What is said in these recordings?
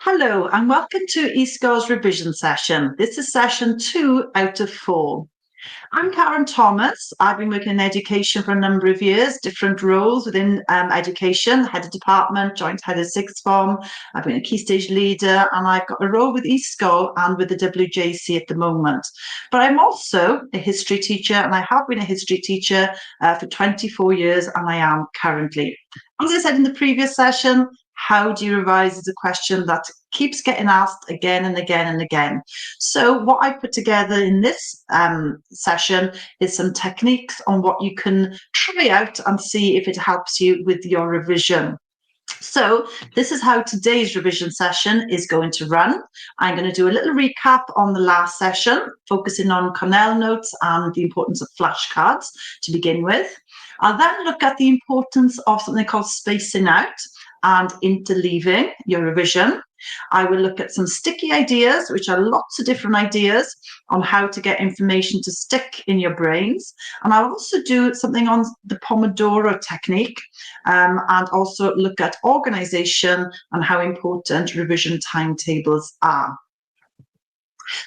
Hello and welcome to e-sgol's revision session. This is session 2 out of 4. I'm Karen Thomas. I've been working in education for a number of years, different roles within education, head of department, joint head of sixth form. I've been a key stage leader and I've got a role with e-sgol and with the WJC at the moment. But I'm also a history teacher and I have been a history teacher for 24 years and I am currently. As I said in the previous session, how do you revise is a question that keeps getting asked again and again and again. So what I put together in this session is some techniques on what you can try out and see if it helps you with your revision. So this is how today's revision session is going to run. I'm going to do a little recap on the last session, focusing on Cornell notes and the importance of flashcards to begin with. I'll then look at the importance of something called spacing out and interleaving your revision. I will look at some sticky ideas, which are lots of different ideas on how to get information to stick in your brains. And I'll also do something on the Pomodoro technique and also look at organization and how important revision timetables are.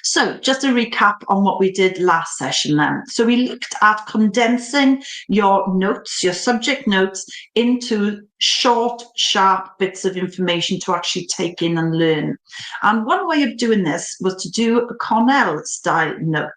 So just a recap on what we did last session then. So we looked at condensing your notes, your subject notes, into short, sharp bits of information to actually take in and learn. And one way of doing this was to do a Cornell style note.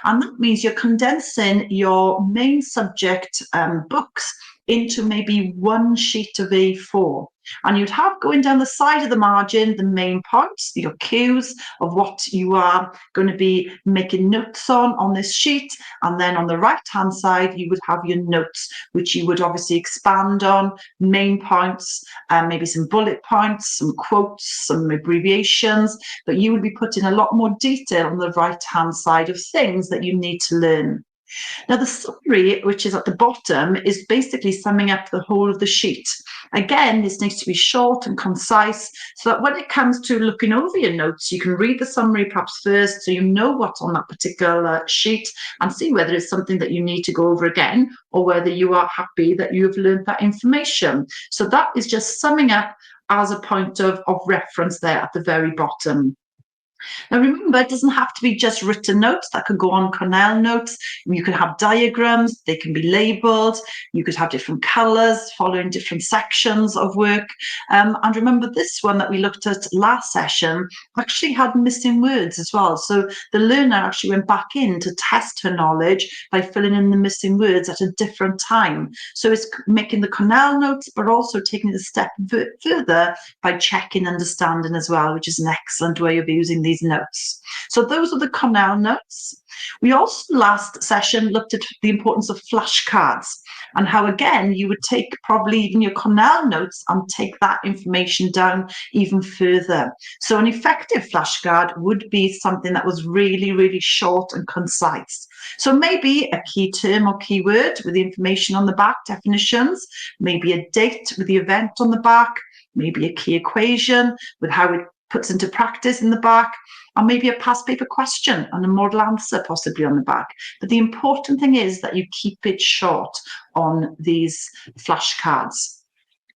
And that means you're condensing your main subject books into maybe one sheet of A4. And you'd have going down the side of the margin the main points, your cues of what you are going to be making notes on this sheet. And then on the right-hand side, you would have your notes, which you would obviously expand on, main points, maybe some bullet points, some quotes, some abbreviations, but you would be putting a lot more detail on the right-hand side of things that you need to learn. Now, the summary, which is at the bottom, is basically summing up the whole of the sheet. Again, this needs to be short and concise so that when it comes to looking over your notes, you can read the summary perhaps first so you know what's on that particular sheet and see whether it's something that you need to go over again or whether you are happy that you have learned that information. So that is just summing up as a point of reference there at the very bottom. Now, remember, it doesn't have to be just written notes. That could go on Cornell notes. You could have diagrams. They can be labelled. You could have different colours following different sections of work. And remember, this one that we looked at last session actually had missing words as well. So the learner actually went back in to test her knowledge by filling in the missing words at a different time. So it's making the Cornell notes, but also taking it a step further by checking understanding as well, which is an excellent way of using these notes. So those are the Cornell notes. We also last session looked at the importance of flashcards and how again you would take probably even your Cornell notes and take that information down even further. So an effective flashcard would be something that was really, really short and concise. So maybe a key term or keyword with the information on the back, definitions, maybe a date with the event on the back, maybe a key equation with how it puts into practice in the back, or maybe a past paper question and a model answer possibly on the back. But the important thing is that you keep it short on these flashcards.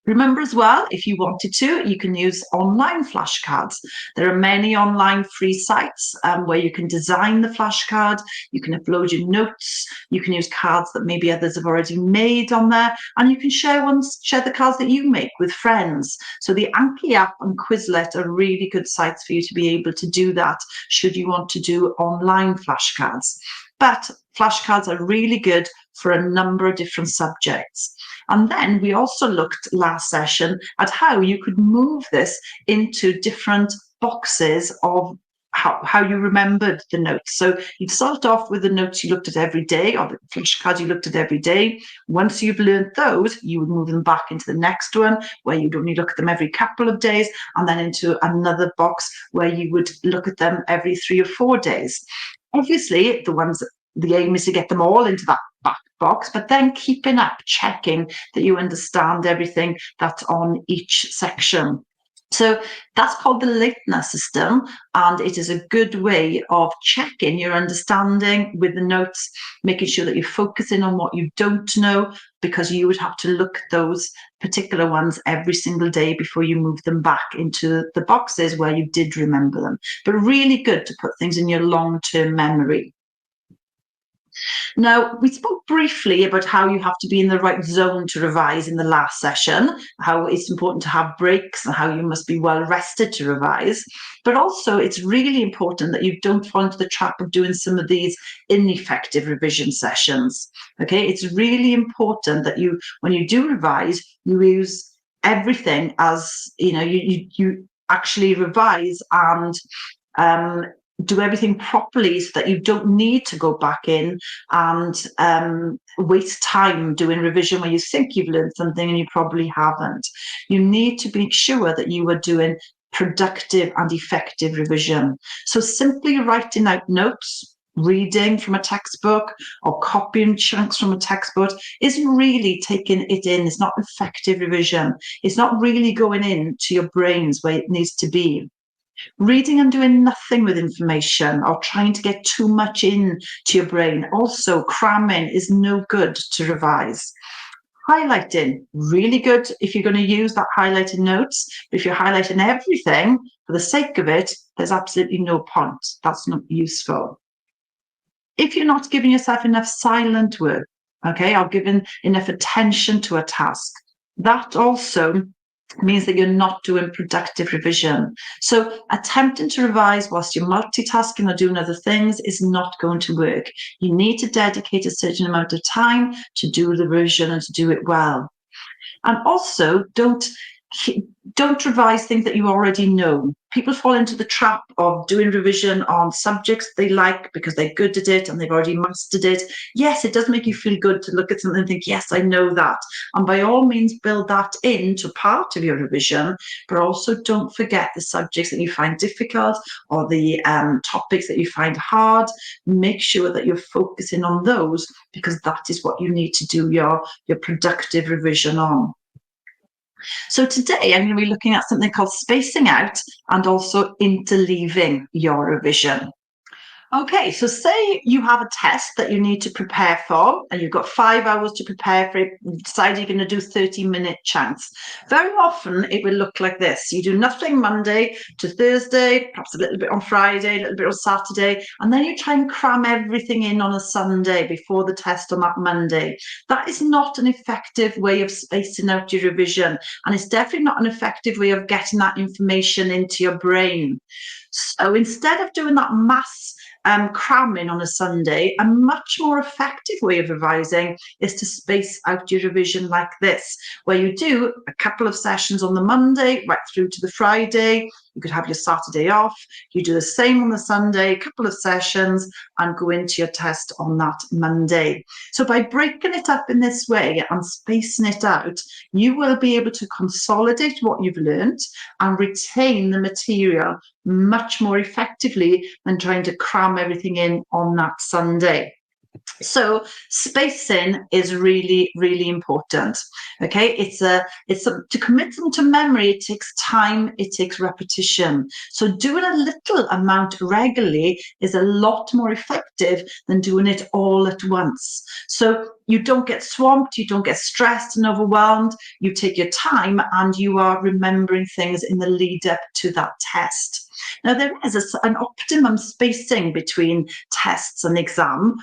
Remember as well, if you wanted to, you can use online flashcards. There are many online free sites where you can design the flashcard, you can upload your notes, you can use cards that maybe others have already made on there, and you can share the cards that you make with friends. So the Anki app and Quizlet are really good sites for you to be able to do that should you want to do online flashcards. But flashcards are really good for a number of different subjects. And then we also looked last session at how you could move this into different boxes of how you remembered the notes. So you'd start off with the notes you looked at every day or the flashcards you looked at every day. Once you've learned those, you would move them back into the next one where you'd only look at them every couple of days and then into another box where you would look at them every 3 or 4 days. Obviously, the aim is to get them all into that back box, but then keeping up, checking that you understand everything that's on each section. So that's called the Leitner system, and it is a good way of checking your understanding with the notes, making sure that you're focusing on what you don't know, because you would have to look at those particular ones every single day before you move them back into the boxes where you did remember them. But really good to put things in your long-term memory. Now, we spoke briefly about how you have to be in the right zone to revise in the last session, how it's important to have breaks and how you must be well rested to revise. But also, it's really important that you don't fall into the trap of doing some of these ineffective revision sessions. Okay, it's really important that you, when you do revise, you use everything as, you actually revise and do everything properly so that you don't need to go back in and waste time doing revision where you think you've learned something and you probably haven't. You need to be sure that you are doing productive and effective revision. So simply writing out notes, reading from a textbook or copying chunks from a textbook isn't really taking it in. It's not effective revision. It's not really going into your brains where it needs to be. Reading and doing nothing with information or trying to get too much in to your brain, also cramming, is no good to revise. Highlighting, really good if you're going to use that highlighted notes. But if you're highlighting everything for the sake of it, there's absolutely no point. That's not useful. If you're not giving yourself enough silent work, okay, or giving enough attention to a task, that also means that you're not doing productive revision. So attempting to revise whilst you're multitasking or doing other things is not going to work. You need to dedicate a certain amount of time to do the revision and to do it well. And also, don't revise things that you already know. People fall into the trap of doing revision on subjects they like because they're good at it and they've already mastered it. Yes, it does make you feel good to look at something and think, yes, I know that. And by all means, build that into part of your revision, but also don't forget the subjects that you find difficult or the topics that you find hard. Make sure that you're focusing on those, because that is what you need to do your productive revision on. So today I'm going to be looking at something called spacing out and also interleaving your revision. Okay, so say you have a test that you need to prepare for and you've got 5 hours to prepare for it. You decide you're going to do 30-minute chunks. Very often it will look like this. You do nothing Monday to Thursday, perhaps a little bit on Friday, a little bit on Saturday, and then you try and cram everything in on a Sunday before the test on that Monday. That is not an effective way of spacing out your revision, and it's definitely not an effective way of getting that information into your brain. So instead of doing that mass cramming on a Sunday, a much more effective way of revising is to space out your revision like this, where you do a couple of sessions on the Monday right through to the Friday. You could have your Saturday off. You do the same on the Sunday, a couple of sessions, and go into your test on that Monday. So by breaking it up in this way and spacing it out, you will be able to consolidate what you've learned and retain the material much more effectively than trying to cram everything in on that Sunday. So spacing is really, really important. Okay, it's to commit them to memory. It takes time. It takes repetition. So doing a little amount regularly is a lot more effective than doing it all at once. So you don't get swamped. You don't get stressed and overwhelmed. You take your time and you are remembering things in the lead up to that test. Now, there is an optimum spacing between tests and exam.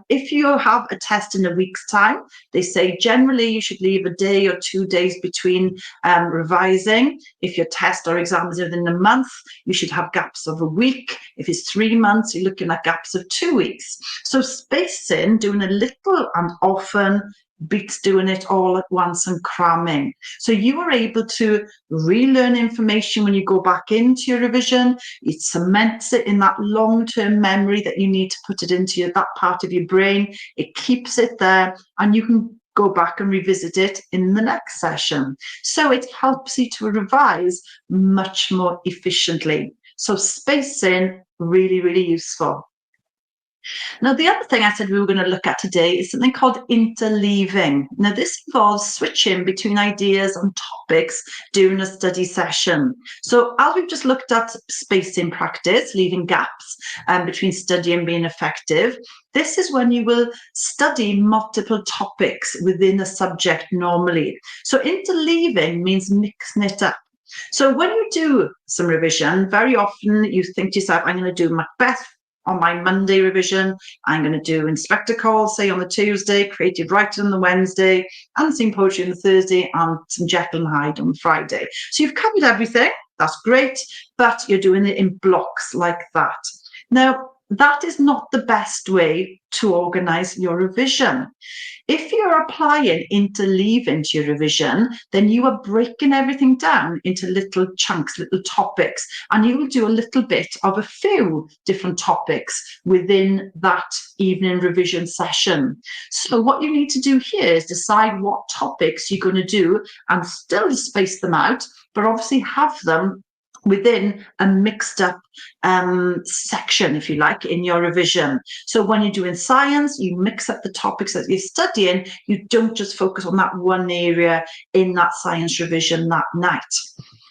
If you have a test in a week's time, they say generally you should leave a day or 2 days between revising. If your test or exam is within a month, you should have gaps of a week. If it's 3 months, you're looking at gaps of 2 weeks. So spacing, doing a little and often, beats doing it all at once and cramming. So you are able to relearn information when you go back into your revision. It cements it in that long-term memory that you need to put it into that part of your brain. It keeps it there, and you can go back and revisit it in the next session. So it helps you to revise much more efficiently. So spacing, really, really useful. Now, the other thing I said we were going to look at today is something called interleaving. Now, this involves switching between ideas and topics during a study session. So, as we've just looked at spacing practice, leaving gaps between study and being effective, this is when you will study multiple topics within a subject normally. So, interleaving means mixing it up. So when you do some revision, very often you think to yourself, I'm going to do Macbeth on my Monday revision. I'm going to do Inspector Calls, say on the Tuesday, creative writing on the Wednesday, unseen poetry on the Thursday, and some Jekyll and Hyde on the Friday. So you've covered everything. That's great, but you're doing it in blocks like that. Now, that is not the best way to organize your revision. If you're applying interleaving to your revision, then you are breaking everything down into little chunks, little topics, and you will do a little bit of a few different topics within that evening revision session. So what you need to do here is decide what topics you're going to do and still space them out, but obviously have them within a mixed up section, if you like, in your revision. So when you're doing science, you mix up the topics that you're studying. You don't just focus on that one area in that science revision that night.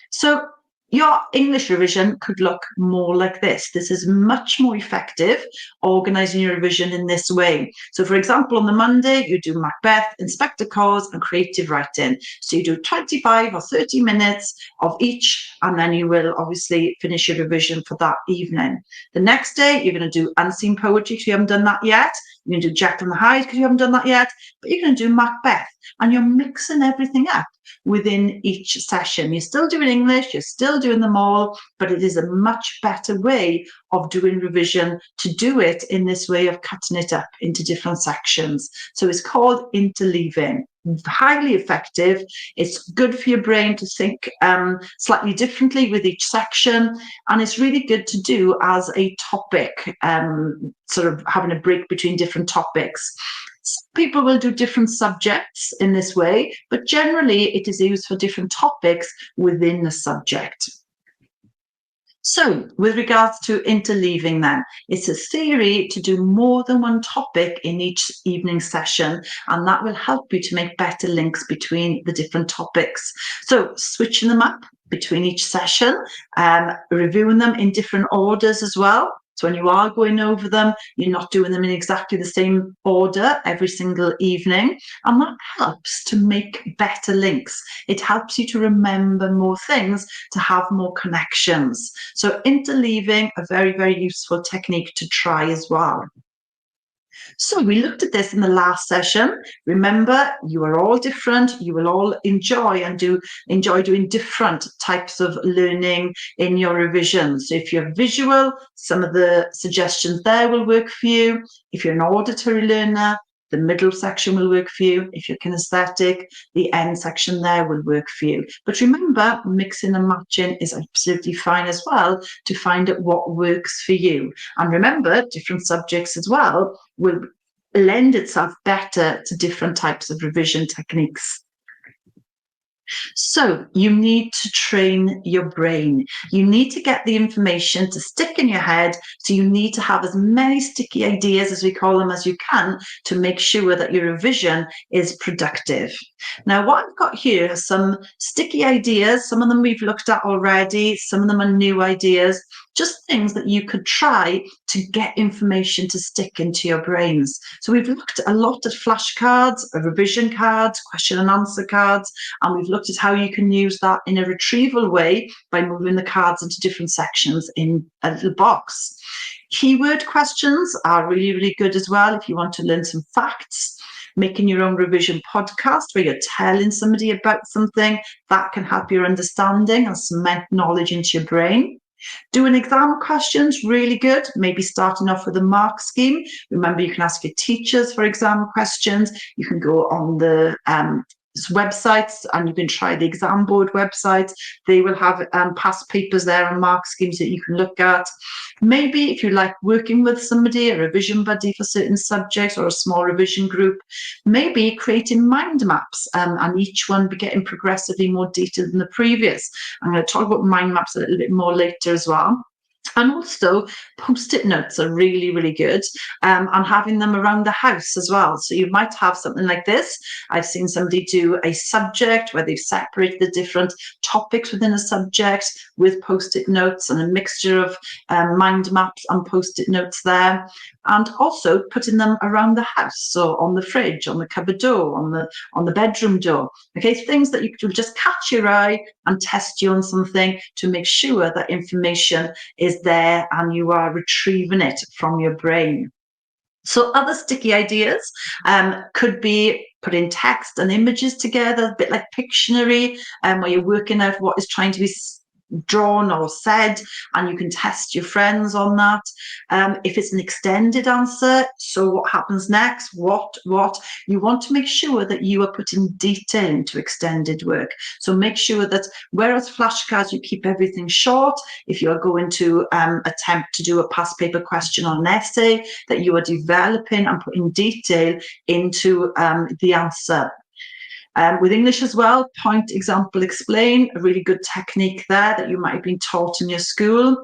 So your English revision could look more like this. This is much more effective, organising your revision in this way. So, for example, on the Monday, you do Macbeth, Inspector Calls, and creative writing. So you do 25 or 30 minutes of each, and then you will obviously finish your revision for that evening. The next day, you're going to do unseen poetry because you haven't done that yet. You're going to do Jekyll and Hyde because you haven't done that yet. But you're going to do Macbeth, and you're mixing everything up within each session. You're still doing English, you're still doing them all, but it is a much better way of doing revision to do it in this way of cutting it up into different sections. So it's called interleaving. Highly effective. It's good for your brain to think slightly differently with each section, and it's really good to do as a topic, sort of having a break between different topics. Some people will do different subjects in this way, but generally it is used for different topics within the subject. So with regards to interleaving then, it's a theory to do more than one topic in each evening session, and that will help you to make better links between the different topics. So switching them up between each session, reviewing them in different orders as well. So when you are going over them, you're not doing them in exactly the same order every single evening. And that helps to make better links. It helps you to remember more things, to have more connections. So interleaving, a very, very useful technique to try as well. So we looked at this in the last session. Remember, you are all different. You will all enjoy doing different types of learning in your revision. So if you're visual, some of the suggestions there will work for you. If you're an auditory learner, the middle section will work for you. If you're kinesthetic, the end section there will work for you. But remember, mixing and matching is absolutely fine as well to find out what works for you. And remember, different subjects as well will lend itself better to different types of revision techniques. So you need to train your brain. You need to get the information to stick in your head. So you need to have as many sticky ideas, as we call them, as you can to make sure that your revision is productive. Now, what I've got here are some sticky ideas. Some of them we've looked at already. Some of them are new ideas. Just things that you could try to get information to stick into your brains. So we've looked a lot at flashcards, revision cards, question and answer cards, and we've looked at how you can use that in a retrieval way by moving the cards into different sections in a little box. Keyword questions are really, really good as well if you want to learn some facts. Making your own revision podcast where you're telling somebody about something, that can help your understanding and cement knowledge into your brain. Doing exam questions, really good. Maybe starting off with a mark scheme. Remember, you can ask your teachers for exam questions. You can go on the websites and you can try the exam board websites. They will have past papers there and mark schemes that you can look at. Maybe if you like working with somebody, a revision buddy for certain subjects or a small revision group, maybe creating mind maps and each one be getting progressively more detailed than the previous. I'm going to talk about mind maps a little bit more later as well. And also, post-it notes are really, really good, and having them around the house as well. So you might have something like this. I've seen somebody do a subject where they've separated the different topics within a subject with post-it notes and a mixture of mind maps and post-it notes there. And also putting them around the house, so on the fridge, on the cupboard door, on the bedroom door. Okay, things that you could just catch your eye and test you on something to make sure that information is there and you are retrieving it from your brain. So other sticky ideas could be putting text and images together, a bit like Pictionary, where you're working out what is trying to be drawn or said, and you can test your friends on that. If it's an extended answer, so what happens next? What? You want to make sure that you are putting detail into extended work. So make sure that whereas flashcards, you keep everything short. If you're going to attempt to do a past paper question or an essay, that you are developing and putting detail into the answer. With English as well, point, example, explain, a really good technique there that you might have been taught in your school.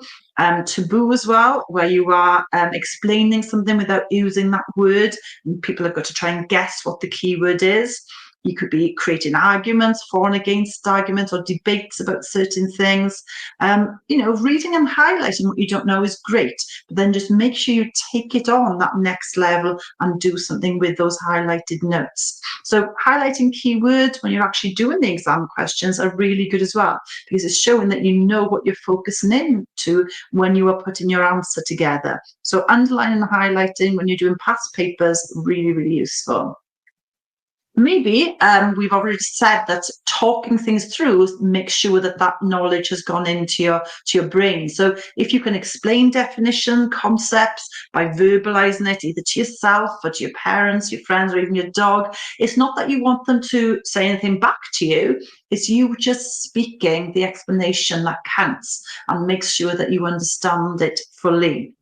Taboo as well, where you are explaining something without using that word, and people have got to try and guess what the keyword is. You could be creating arguments, for and against arguments, or debates about certain things. Reading and highlighting what you don't know is great, but then just make sure you take it on that next level and do something with those highlighted notes. So highlighting keywords when you're actually doing the exam questions are really good as well, because it's showing that you know what you're focusing into when you are putting your answer together. So underlining and highlighting when you're doing past papers, really, really useful. Maybe we've already said that talking things through makes sure that that knowledge has gone into your brain. So if you can explain definition, concepts by verbalizing it either to yourself or to your parents, your friends, or even your dog, it's not that you want them to say anything back to you. It's you just speaking the explanation that counts and makes sure that you understand it fully.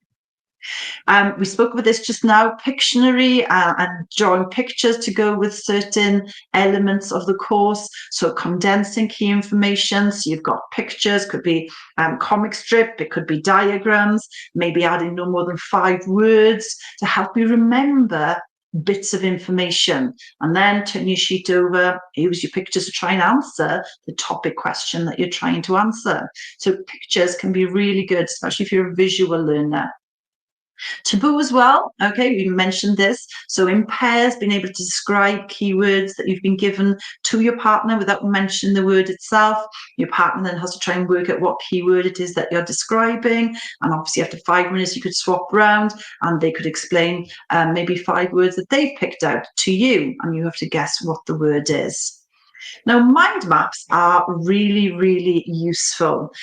We spoke about this just now, Pictionary and drawing pictures to go with certain elements of the course. So condensing key information. So you've got pictures, could be comic strip, it could be diagrams, maybe adding no more than 5 words to help you remember bits of information, and then turn your sheet over, use your pictures to try and answer the topic question that you're trying to answer. So pictures can be really good, especially if you're a visual learner. Taboo as well. Okay, we mentioned this. So in pairs, being able to describe keywords that you've been given to your partner without mentioning the word itself. Your partner then has to try and work out what keyword it is that you're describing. And obviously after 5 minutes, you could swap around and they could explain maybe 5 words that they've picked out to you, and you have to guess what the word is. Now, mind maps are really, really useful.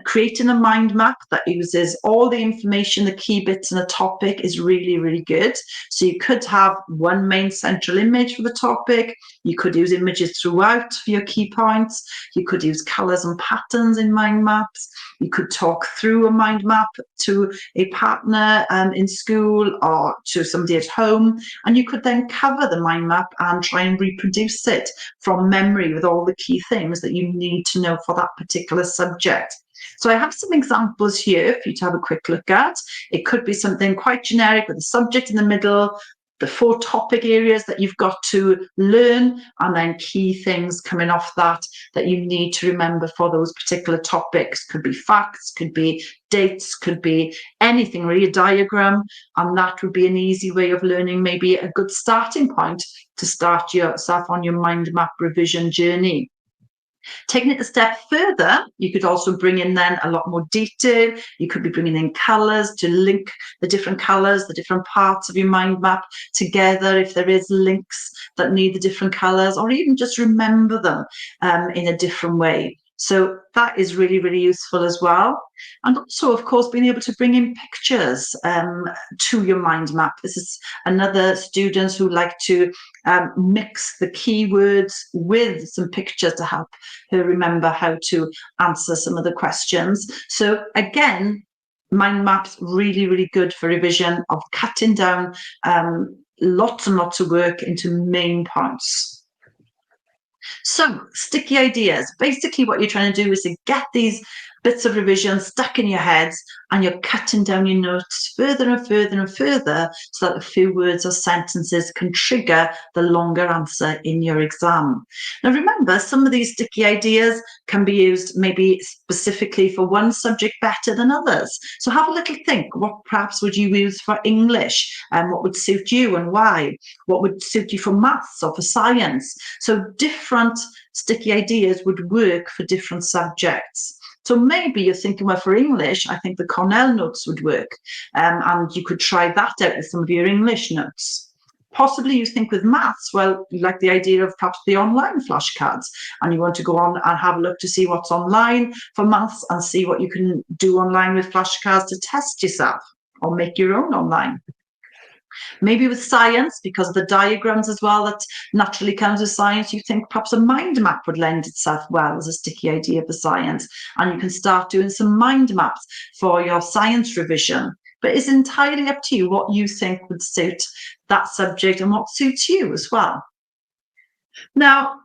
Creating a mind map that uses all the information, the key bits in a topic is really, really good. So you could have one main central image for the topic. You could use images throughout for your key points. You could use colours and patterns in mind maps. You could talk through a mind map to a partner in school or to somebody at home, and you could then cover the mind map and try and reproduce it from memory with all the key things that you need to know for that particular subject. So I have some examples here for you to have a quick look at. It could be something quite generic with a subject in the middle, the 4 topic areas that you've got to learn, and then key things coming off that you need to remember for those particular topics. Could be facts, could be dates, could be anything really, a diagram, and that would be an easy way of learning, maybe a good starting point to start yourself on your mind map revision journey. Taking it a step further, you could also bring in then a lot more detail. You could be bringing in colours to link the different colours, the different parts of your mind map together if there is links that need the different colours, or even just remember them in a different way. So that is really, really useful as well. And also, of course, being able to bring in pictures to your mind map. This is another students who like to mix the keywords with some pictures to help her remember how to answer some of the questions. So again, mind maps really, really good for revision of cutting down lots and lots of work into main points. So sticky ideas, basically what you're trying to do is to get these bits of revision stuck in your heads, and you're cutting down your notes further and further and further so that a few words or sentences can trigger the longer answer in your exam. Now, remember, some of these sticky ideas can be used maybe specifically for one subject better than others. So have a little think. What perhaps would you use for English? And what would suit you and why? What would suit you for maths or for science? So different sticky ideas would work for different subjects. So maybe you're thinking, well, for English, I think the Cornell notes would work. And you could try that out with some of your English notes. Possibly you think with maths, well, you like the idea of perhaps the online flashcards, and you want to go on and have a look to see what's online for maths and see what you can do online with flashcards to test yourself or make your own online. Maybe with science, because of the diagrams as well that naturally comes with science, you think perhaps a mind map would lend itself well as a sticky idea for science. And you can start doing some mind maps for your science revision. But it's entirely up to you what you think would suit that subject and what suits you as well. Now,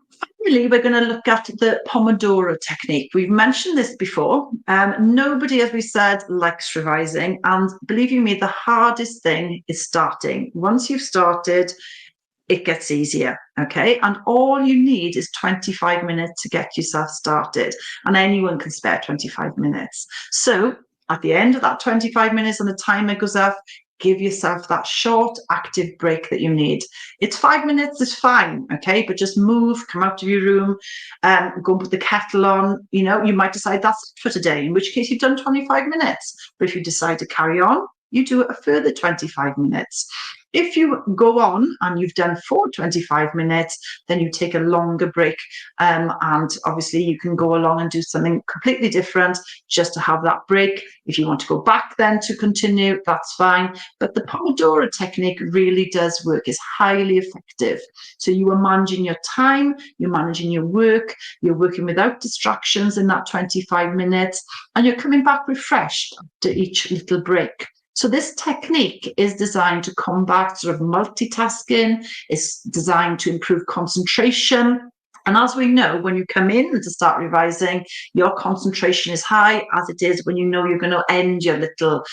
finally, we're going to look at the Pomodoro technique. We've mentioned this before. Nobody, as we said, likes revising. And believe you me, the hardest thing is starting. Once you've started, it gets easier, okay? And all you need is 25 minutes to get yourself started. And anyone can spare 25 minutes. So at the end of that 25 minutes and the timer goes off, give yourself that short active break that you need. It's 5 minutes, it's fine, okay? But just move, come out of your room, go and put the kettle on. You know, you might decide that's it for today, in which case you've done 25 minutes. But if you decide to carry on, you do a further 25 minutes. If you go on and you've done for 25 minutes, then you take a longer break. And obviously you can go along and do something completely different just to have that break. If you want to go back then to continue, that's fine. But the Pomodoro technique really does work. It's highly effective. So you are managing your time, you're managing your work, you're working without distractions in that 25 minutes, and you're coming back refreshed after each little break. So this technique is designed to combat sort of multitasking. It's designed to improve concentration. And as we know, when you come in to start revising, your concentration is high, as it is when you know you're going to end your little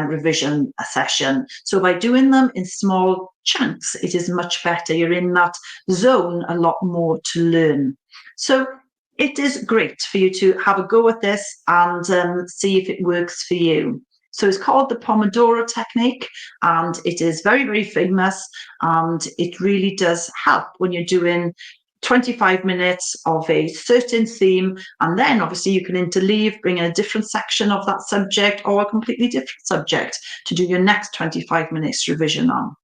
revision session. So by doing them in small chunks, it is much better. You're in that zone a lot more to learn. So it is great for you to have a go at this and see if it works for you. So it's called the Pomodoro technique, and it is very, very famous, and it really does help when you're doing 25 minutes of a certain theme, and then obviously you can interleave, bring in a different section of that subject or a completely different subject to do your next 25 minutes revision on.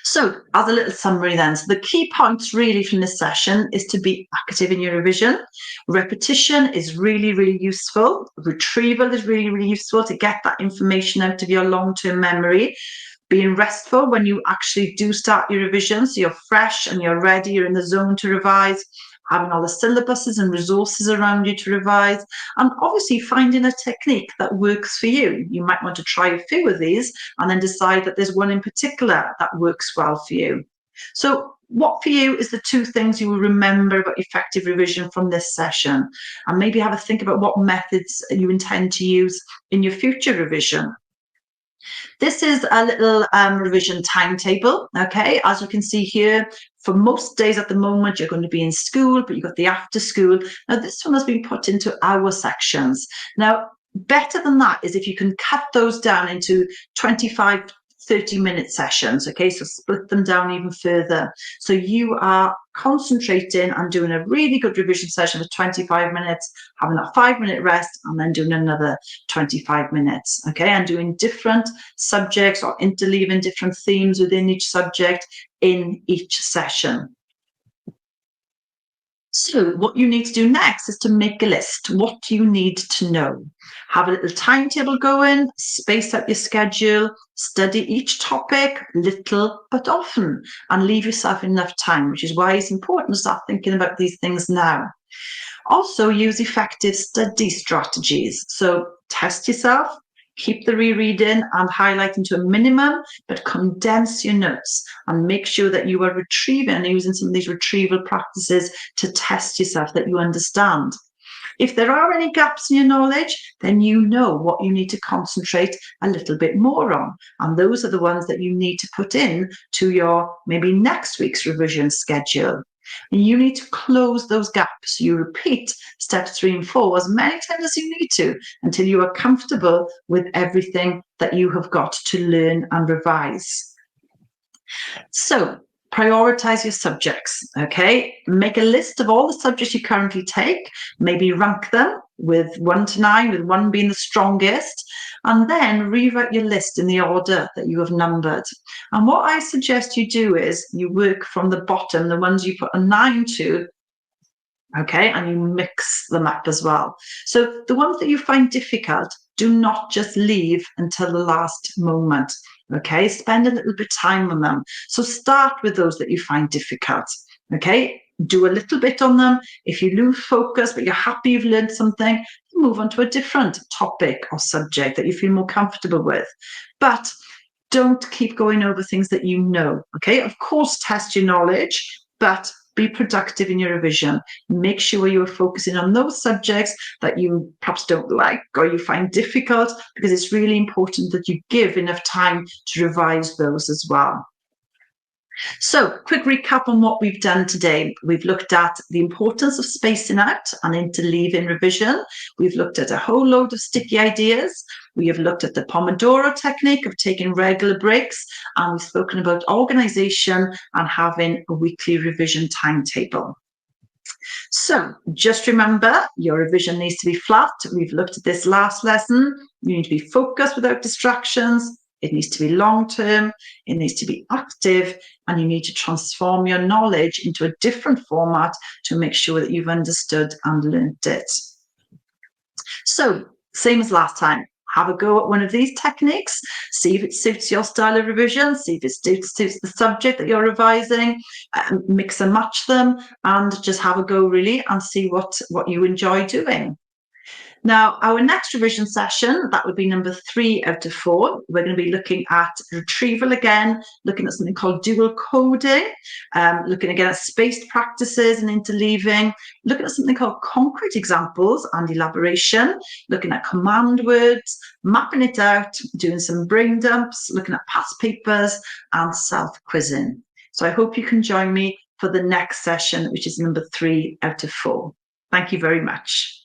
So as a little summary then, so the key points really from this session is to be active in your revision. Repetition is really, really useful. Retrieval is really, really useful to get that information out of your long-term memory. Being restful when you actually do start your revision, so you're fresh and you're ready, you're in the zone to revise. Having all the syllabuses and resources around you to revise, and obviously finding a technique that works for you. You might want to try a few of these and then decide that there's one in particular that works well for you. So what for you is the two things you will remember about effective revision from this session? And maybe have a think about what methods you intend to use in your future revision. This is a little revision timetable, okay? As you can see here, for most days at the moment, you're going to be in school, but you've got the after school. Now, this one has been put into hour sections. Now, better than that is if you can cut those down into 25, 30-minute sessions, okay? So split them down even further. So you are concentrating and doing a really good revision session for 25 minutes, having that 5-minute rest, and then doing another 25 minutes, okay? And doing different subjects or interleaving different themes within each subject in each session. So what you need to do next is to make a list. What do you need to know? Have a little timetable going, space out your schedule, study each topic little but often, and leave yourself enough time, which is why it's important to start thinking about these things now. Also use effective study strategies. So test yourself, keep the rereading and highlighting to a minimum, but condense your notes and make sure that you are retrieving and using some of these retrieval practices to test yourself, that you understand. If there are any gaps in your knowledge, then you know what you need to concentrate a little bit more on. And those are the ones that you need to put in to your maybe next week's revision schedule. And you need to close those gaps. You repeat steps 3 and 4 as many times as you need to until you are comfortable with everything that you have got to learn and revise. So prioritize your subjects, okay? Make a list of all the subjects you currently take, maybe rank them with 1 to 9, with 1 being the strongest, and then rewrite your list in the order that you have numbered. And what I suggest you do is you work from the bottom, the ones you put a 9 to, okay, and you mix them up as well. So the ones that you find difficult, do not just leave until the last moment, okay? Spend a little bit of time on them. So start with those that you find difficult, okay? Do a little bit on them. If you lose focus, but you're happy you've learned something, move on to a different topic or subject that you feel more comfortable with. But don't keep going over things that you know, okay? Of course, test your knowledge, but be productive in your revision. Make sure you are focusing on those subjects that you perhaps don't like or you find difficult, because it's really important that you give enough time to revise those as well. So, quick recap on what we've done today. We've looked at the importance of spacing out and interleaving revision. We've looked at a whole load of sticky ideas. We have looked at the Pomodoro technique of taking regular breaks, and we've spoken about organisation and having a weekly revision timetable. So just remember, your revision needs to be flat. We've looked at this last lesson. You need to be focused without distractions. It needs to be long-term, it needs to be active, and you need to transform your knowledge into a different format to make sure that you've understood and learnt it. So, same as last time, have a go at one of these techniques, see if it suits your style of revision, see if it suits the subject that you're revising, mix and match them, and just have a go really and see what you enjoy doing. Now, our next revision session, that would be number 3 out of 4. We're going to be looking at retrieval again, looking at something called dual coding, looking again at spaced practices and interleaving, looking at something called concrete examples and elaboration, looking at command words, mapping it out, doing some brain dumps, looking at past papers and self-quizzing. So I hope you can join me for the next session, which is number 3 out of 4. Thank you very much.